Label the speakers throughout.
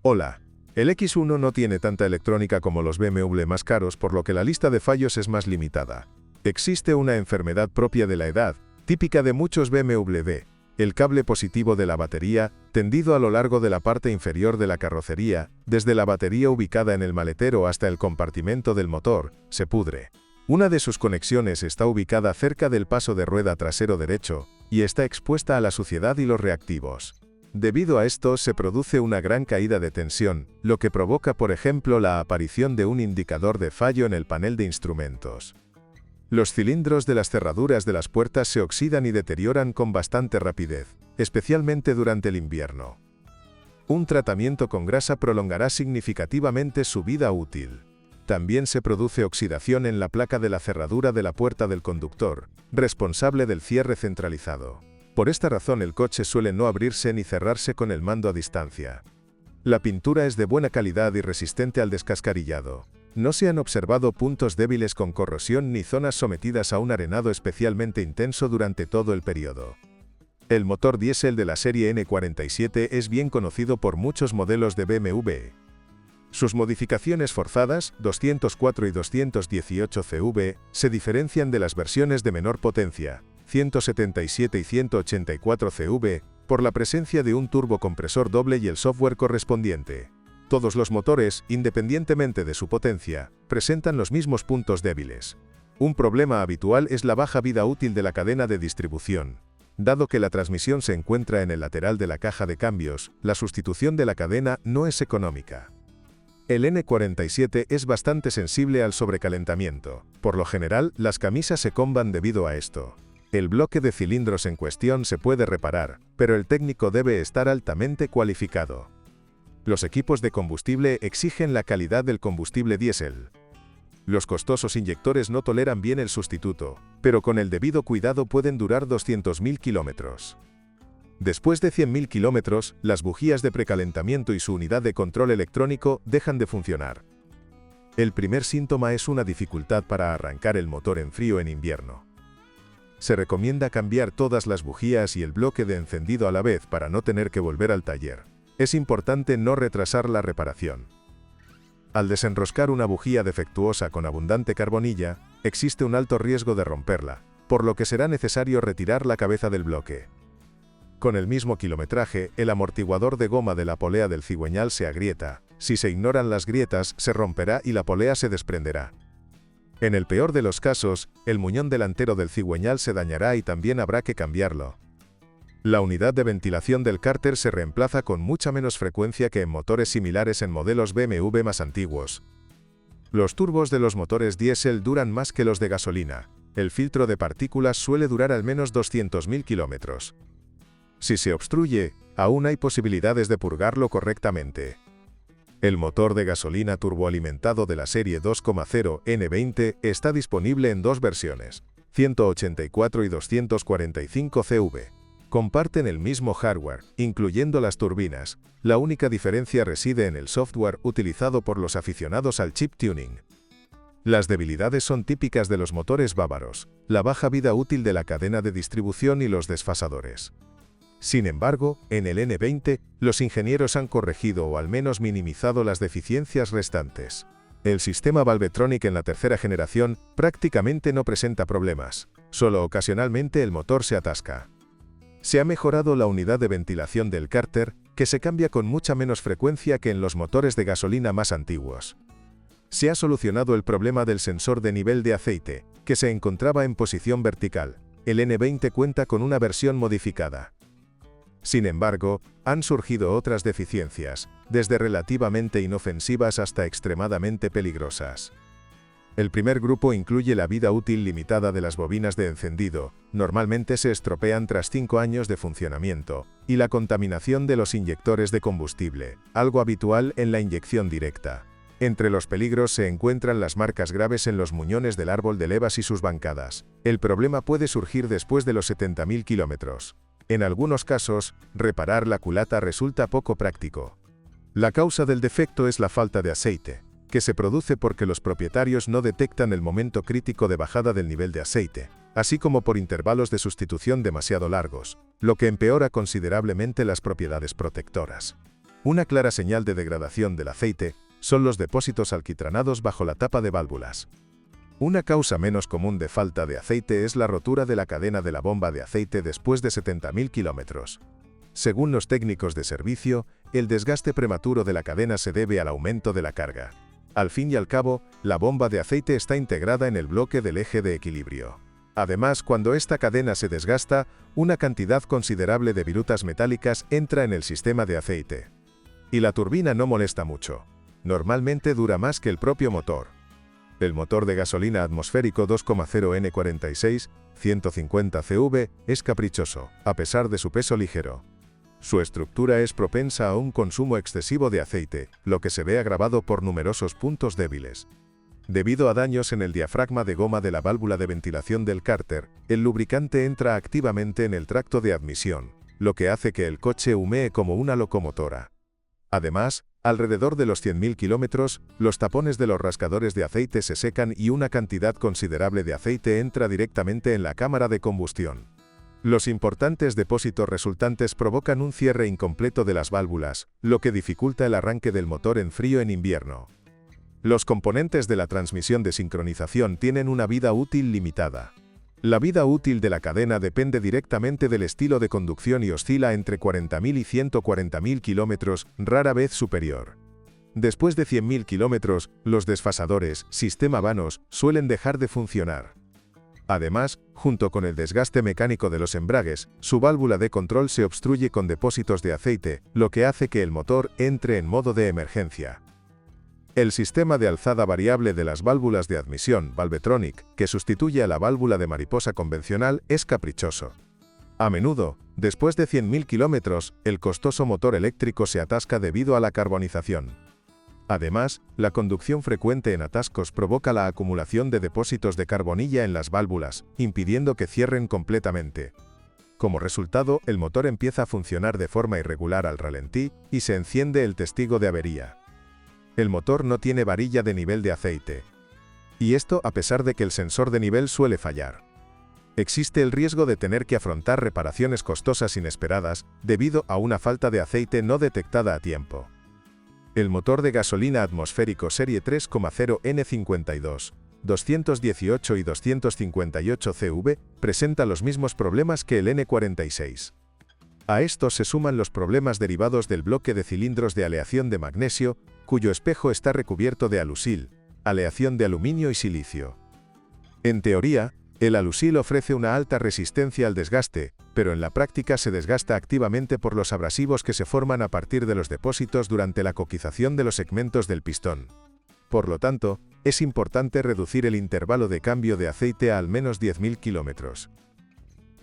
Speaker 1: Hola. El X1 no tiene tanta electrónica como los BMW más caros, por lo que la lista de fallos es más limitada. Existe una enfermedad propia de la edad, típica de muchos BMW. El cable positivo de la batería, tendido a lo largo de la parte inferior de la carrocería, desde la batería ubicada en el maletero hasta el compartimento del motor, se pudre. Una de sus conexiones está ubicada cerca del paso de rueda trasero derecho, y está expuesta a la suciedad y los reactivos. Debido a esto se produce una gran caída de tensión, lo que provoca por ejemplo la aparición de un indicador de fallo en el panel de instrumentos. Los cilindros de las cerraduras de las puertas se oxidan y deterioran con bastante rapidez, especialmente durante el invierno. Un tratamiento con grasa prolongará significativamente su vida útil. También se produce oxidación en la placa de la cerradura de la puerta del conductor, responsable del cierre centralizado. Por esta razón el coche suele no abrirse ni cerrarse con el mando a distancia. La pintura es de buena calidad y resistente al descascarillado. No se han observado puntos débiles con corrosión ni zonas sometidas a un arenado especialmente intenso durante todo el periodo. El motor diésel de la serie N47 es bien conocido por muchos modelos de BMW. Sus modificaciones forzadas, 204 y 218 CV, se diferencian de las versiones de menor potencia, 177 y 184 CV, por la presencia de un turbocompresor doble y el software correspondiente. Todos los motores, independientemente de su potencia, presentan los mismos puntos débiles. Un problema habitual es la baja vida útil de la cadena de distribución. Dado que la transmisión se encuentra en el lateral de la caja de cambios, la sustitución de la cadena no es económica. El N47 es bastante sensible al sobrecalentamiento. Por lo general, las camisas se comban debido a esto. El bloque de cilindros en cuestión se puede reparar, pero el técnico debe estar altamente cualificado. Los equipos de combustible exigen la calidad del combustible diésel. Los costosos inyectores no toleran bien el sustituto, pero con el debido cuidado pueden durar 200.000 kilómetros. Después de 100.000 kilómetros, las bujías de precalentamiento y su unidad de control electrónico dejan de funcionar. El primer síntoma es una dificultad para arrancar el motor en frío en invierno. Se recomienda cambiar todas las bujías y el bloque de encendido a la vez para no tener que volver al taller. Es importante no retrasar la reparación. Al desenroscar una bujía defectuosa con abundante carbonilla, existe un alto riesgo de romperla, por lo que será necesario retirar la cabeza del bloque. Con el mismo kilometraje, el amortiguador de goma de la polea del cigüeñal se agrieta. Si se ignoran las grietas, se romperá y la polea se desprenderá. En el peor de los casos, el muñón delantero del cigüeñal se dañará y también habrá que cambiarlo. La unidad de ventilación del cárter se reemplaza con mucha menos frecuencia que en motores similares en modelos BMW más antiguos. Los turbos de los motores diésel duran más que los de gasolina. El filtro de partículas suele durar al menos 200.000 kilómetros. Si se obstruye, aún hay posibilidades de purgarlo correctamente. El motor de gasolina turboalimentado de la serie 2.0 N20 está disponible en dos versiones, 184 y 245 CV. Comparten el mismo hardware, incluyendo las turbinas. La única diferencia reside en el software utilizado por los aficionados al chip tuning. Las debilidades son típicas de los motores bávaros, la baja vida útil de la cadena de distribución y los desfasadores. Sin embargo, en el N20, los ingenieros han corregido o al menos minimizado las deficiencias restantes. El sistema Valvetronic en la tercera generación prácticamente no presenta problemas, solo ocasionalmente el motor se atasca. Se ha mejorado la unidad de ventilación del cárter, que se cambia con mucha menos frecuencia que en los motores de gasolina más antiguos. Se ha solucionado el problema del sensor de nivel de aceite, que se encontraba en posición vertical. El N20 cuenta con una versión modificada. Sin embargo, han surgido otras deficiencias, desde relativamente inofensivas hasta extremadamente peligrosas. El primer grupo incluye la vida útil limitada de las bobinas de encendido, normalmente se estropean tras 5 años de funcionamiento, y la contaminación de los inyectores de combustible, algo habitual en la inyección directa. Entre los peligros se encuentran las marcas graves en los muñones del árbol de levas y sus bancadas. El problema puede surgir después de los 70.000 kilómetros. En algunos casos, reparar la culata resulta poco práctico. La causa del defecto es la falta de aceite, que se produce porque los propietarios no detectan el momento crítico de bajada del nivel de aceite, así como por intervalos de sustitución demasiado largos, lo que empeora considerablemente las propiedades protectoras. Una clara señal de degradación del aceite son los depósitos alquitranados bajo la tapa de válvulas. Una causa menos común de falta de aceite es la rotura de la cadena de la bomba de aceite después de 70.000 kilómetros. Según los técnicos de servicio, el desgaste prematuro de la cadena se debe al aumento de la carga. Al fin y al cabo, la bomba de aceite está integrada en el bloque del eje de equilibrio. Además, cuando esta cadena se desgasta, una cantidad considerable de virutas metálicas entra en el sistema de aceite. Y la turbina no molesta mucho. Normalmente dura más que el propio motor. El motor de gasolina atmosférico 2,0 N46, 150 CV, es caprichoso, a pesar de su peso ligero. Su estructura es propensa a un consumo excesivo de aceite, lo que se ve agravado por numerosos puntos débiles. Debido a daños en el diafragma de goma de la válvula de ventilación del cárter, el lubricante entra activamente en el tracto de admisión, lo que hace que el coche humee como una locomotora. Además, alrededor de los 100.000 kilómetros, los tapones de los rascadores de aceite se secan y una cantidad considerable de aceite entra directamente en la cámara de combustión. Los importantes depósitos resultantes provocan un cierre incompleto de las válvulas, lo que dificulta el arranque del motor en frío en invierno. Los componentes de la transmisión de sincronización tienen una vida útil limitada. La vida útil de la cadena depende directamente del estilo de conducción y oscila entre 40.000 y 140.000 kilómetros, rara vez superior. Después de 100.000 kilómetros, los desfasadores, sistema vanos, suelen dejar de funcionar. Además, junto con el desgaste mecánico de los embragues, su válvula de control se obstruye con depósitos de aceite, lo que hace que el motor entre en modo de emergencia. El sistema de alzada variable de las válvulas de admisión, Valvetronic, que sustituye a la válvula de mariposa convencional, es caprichoso. A menudo, después de 100.000 kilómetros, el costoso motor eléctrico se atasca debido a la carbonización. Además, la conducción frecuente en atascos provoca la acumulación de depósitos de carbonilla en las válvulas, impidiendo que cierren completamente. Como resultado, el motor empieza a funcionar de forma irregular al ralentí y se enciende el testigo de avería. El motor no tiene varilla de nivel de aceite. Y esto a pesar de que el sensor de nivel suele fallar. Existe el riesgo de tener que afrontar reparaciones costosas inesperadas debido a una falta de aceite no detectada a tiempo. El motor de gasolina atmosférico serie 3,0 N52, 218 y 258 CV presenta los mismos problemas que el N46. A estos se suman los problemas derivados del bloque de cilindros de aleación de magnesio, cuyo espejo está recubierto de alusil, aleación de aluminio y silicio. En teoría, el alusil ofrece una alta resistencia al desgaste, pero en la práctica se desgasta activamente por los abrasivos que se forman a partir de los depósitos durante la coquización de los segmentos del pistón. Por lo tanto, es importante reducir el intervalo de cambio de aceite a al menos 10.000 kilómetros.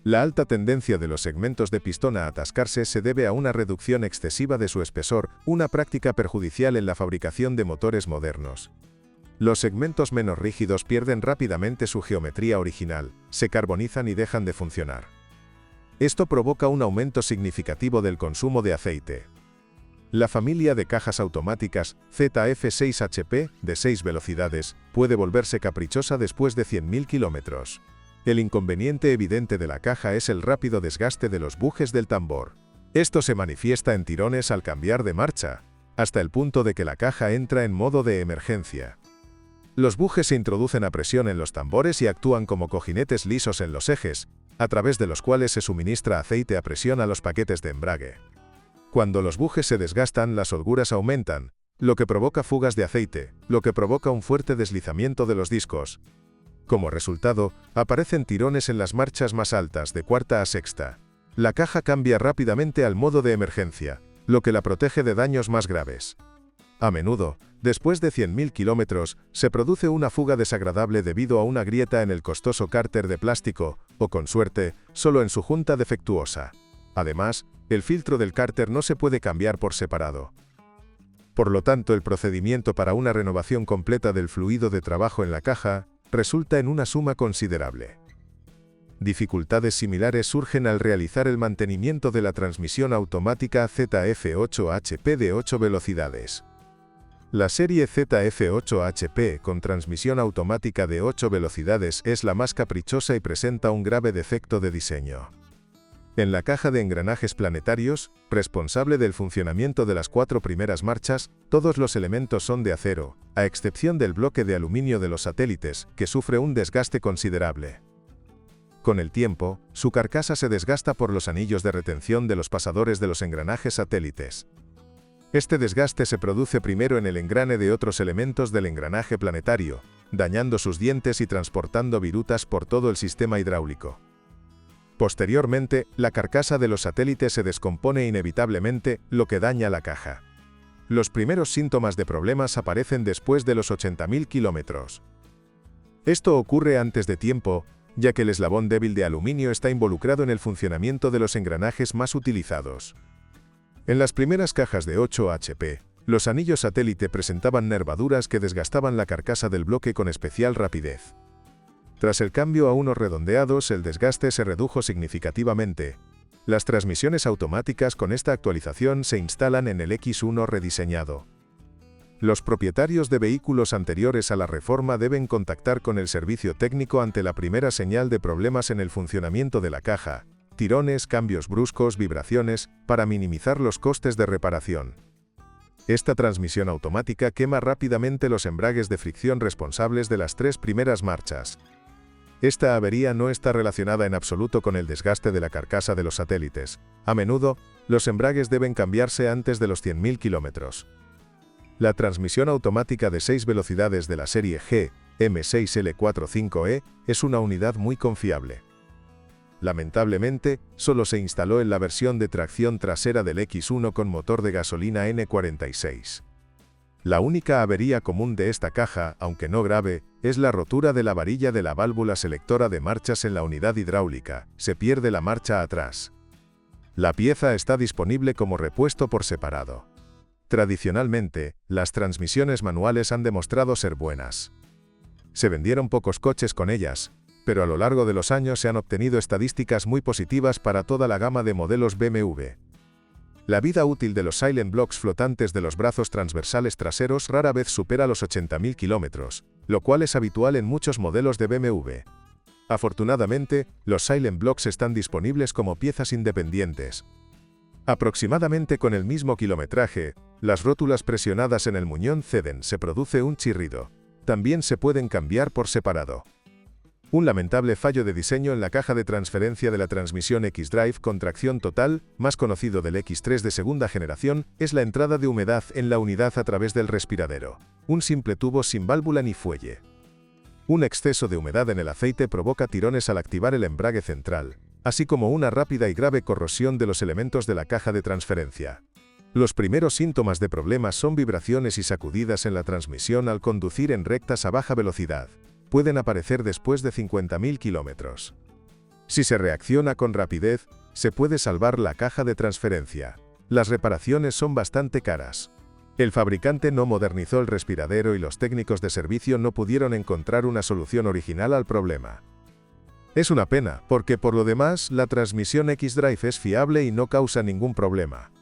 Speaker 1: La alta tendencia de los segmentos de pistón a atascarse se debe a una reducción excesiva de su espesor, una práctica perjudicial en la fabricación de motores modernos. Los segmentos menos rígidos pierden rápidamente su geometría original, se carbonizan y dejan de funcionar. Esto provoca un aumento significativo del consumo de aceite. La familia de cajas automáticas ZF6HP, de 6 velocidades, puede volverse caprichosa después de 100.000 kilómetros. El inconveniente evidente de la caja es el rápido desgaste de los bujes del tambor. Esto se manifiesta en tirones al cambiar de marcha, hasta el punto de que la caja entra en modo de emergencia. Los bujes se introducen a presión en los tambores y actúan como cojinetes lisos en los ejes, a través de los cuales se suministra aceite a presión a los paquetes de embrague. Cuando los bujes se desgastan, las holguras aumentan, lo que provoca fugas de aceite, lo que provoca un fuerte deslizamiento de los discos. Como resultado, aparecen tirones en las marchas más altas, de cuarta a sexta. La caja cambia rápidamente al modo de emergencia, lo que la protege de daños más graves. A menudo, después de 100.000 kilómetros, se produce una fuga desagradable debido a una grieta en el costoso cárter de plástico, o con suerte, solo en su junta defectuosa. Además, el filtro del cárter no se puede cambiar por separado. Por lo tanto, el procedimiento para una renovación completa del fluido de trabajo en la caja resulta en una suma considerable. Dificultades similares surgen al realizar el mantenimiento de la transmisión automática ZF8HP de 8 velocidades. La serie ZF8HP con transmisión automática de 8 velocidades es la más caprichosa y presenta un grave defecto de diseño. En la caja de engranajes planetarios, responsable del funcionamiento de las 4 primeras marchas, todos los elementos son de acero, a excepción del bloque de aluminio de los satélites, que sufre un desgaste considerable. Con el tiempo, su carcasa se desgasta por los anillos de retención de los pasadores de los engranajes satélites. Este desgaste se produce primero en el engrane de otros elementos del engranaje planetario, dañando sus dientes y transportando virutas por todo el sistema hidráulico. Posteriormente, la carcasa de los satélites se descompone inevitablemente, lo que daña la caja. Los primeros síntomas de problemas aparecen después de los 80.000 kilómetros. Esto ocurre antes de tiempo, ya que el eslabón débil de aluminio está involucrado en el funcionamiento de los engranajes más utilizados. En las primeras cajas de 8 HP, los anillos satélite presentaban nervaduras que desgastaban la carcasa del bloque con especial rapidez. Tras el cambio a unos redondeados, el desgaste se redujo significativamente. Las transmisiones automáticas con esta actualización se instalan en el X1 rediseñado. Los propietarios de vehículos anteriores a la reforma deben contactar con el servicio técnico ante la primera señal de problemas en el funcionamiento de la caja, tirones, cambios bruscos, vibraciones, para minimizar los costes de reparación. Esta transmisión automática quema rápidamente los embragues de fricción responsables de las 3 primeras marchas. Esta avería no está relacionada en absoluto con el desgaste de la carcasa de los satélites. A menudo, los embragues deben cambiarse antes de los 100.000 kilómetros. La transmisión automática de 6 velocidades de la serie G, M6L45E, es una unidad muy confiable. Lamentablemente, solo se instaló en la versión de tracción trasera del X1 con motor de gasolina N46. La única avería común de esta caja, aunque no grave, es la rotura de la varilla de la válvula selectora de marchas en la unidad hidráulica. Se pierde la marcha atrás. La pieza está disponible como repuesto por separado. Tradicionalmente, las transmisiones manuales han demostrado ser buenas. Se vendieron pocos coches con ellas, pero a lo largo de los años se han obtenido estadísticas muy positivas para toda la gama de modelos BMW. La vida útil de los Silent Blocks flotantes de los brazos transversales traseros rara vez supera los 80.000 kilómetros, lo cual es habitual en muchos modelos de BMW. Afortunadamente, los Silent Blocks están disponibles como piezas independientes. Aproximadamente con el mismo kilometraje, las rótulas presionadas en el muñón ceden, se produce un chirrido. También se pueden cambiar por separado. Un lamentable fallo de diseño en la caja de transferencia de la transmisión X-Drive con tracción total, más conocido del X3 de segunda generación, es la entrada de humedad en la unidad a través del respiradero. Un simple tubo sin válvula ni fuelle. Un exceso de humedad en el aceite provoca tirones al activar el embrague central, así como una rápida y grave corrosión de los elementos de la caja de transferencia. Los primeros síntomas de problemas son vibraciones y sacudidas en la transmisión al conducir en rectas a baja velocidad. Pueden aparecer después de 50.000 kilómetros. Si se reacciona con rapidez, se puede salvar la caja de transferencia. Las reparaciones son bastante caras. El fabricante no modernizó el respiradero y los técnicos de servicio no pudieron encontrar una solución original al problema. Es una pena, porque por lo demás, la transmisión X-Drive es fiable y no causa ningún problema.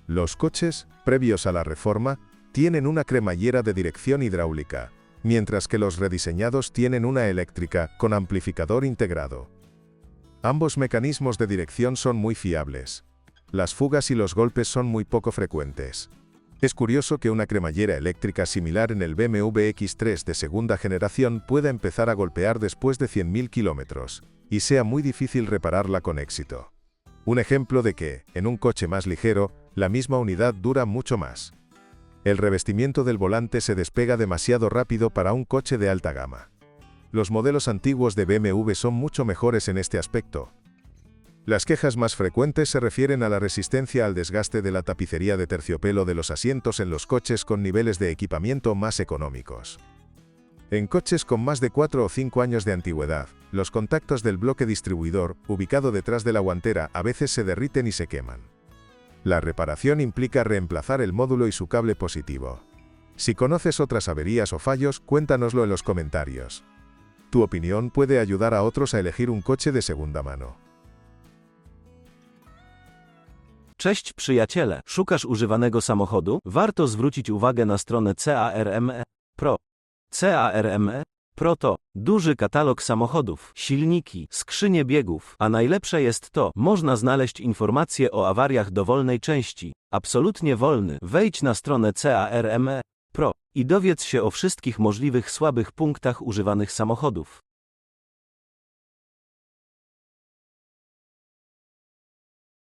Speaker 1: Los coches, previos a la reforma, tienen una cremallera de dirección hidráulica, mientras que los rediseñados tienen una eléctrica, con amplificador integrado. Ambos mecanismos de dirección son muy fiables. Las fugas y los golpes son muy poco frecuentes. Es curioso que una cremallera eléctrica similar en el BMW X3 de segunda generación pueda empezar a golpear después de 100.000 kilómetros, y sea muy difícil repararla con éxito. Un ejemplo de que, en un coche más ligero, la misma unidad dura mucho más. El revestimiento del volante se despega demasiado rápido para un coche de alta gama. Los modelos antiguos de BMW son mucho mejores en este aspecto. Las quejas más frecuentes se refieren a la resistencia al desgaste de la tapicería de terciopelo de los asientos en los coches con niveles de equipamiento más económicos. En coches con más de 4 o 5 años de antigüedad, los contactos del bloque distribuidor, ubicado detrás de la guantera, a veces se derriten y se queman. La reparación implica reemplazar el módulo y su cable positivo. Si conoces otras averías o fallos, cuéntanoslo en los comentarios. Tu opinión puede ayudar a otros a elegir un coche de segunda mano.
Speaker 2: Cześć przyjaciele, szukasz używanego samochodu? Warto zwrócić uwagę na stronę CARME Pro. CARME Pro to duży katalog samochodów, silniki, skrzynie biegów, a najlepsze jest to, można znaleźć informacje o awariach dowolnej części, absolutnie wolny. Wejdź na stronę CARME Pro i dowiedz się o wszystkich możliwych słabych punktach używanych samochodów.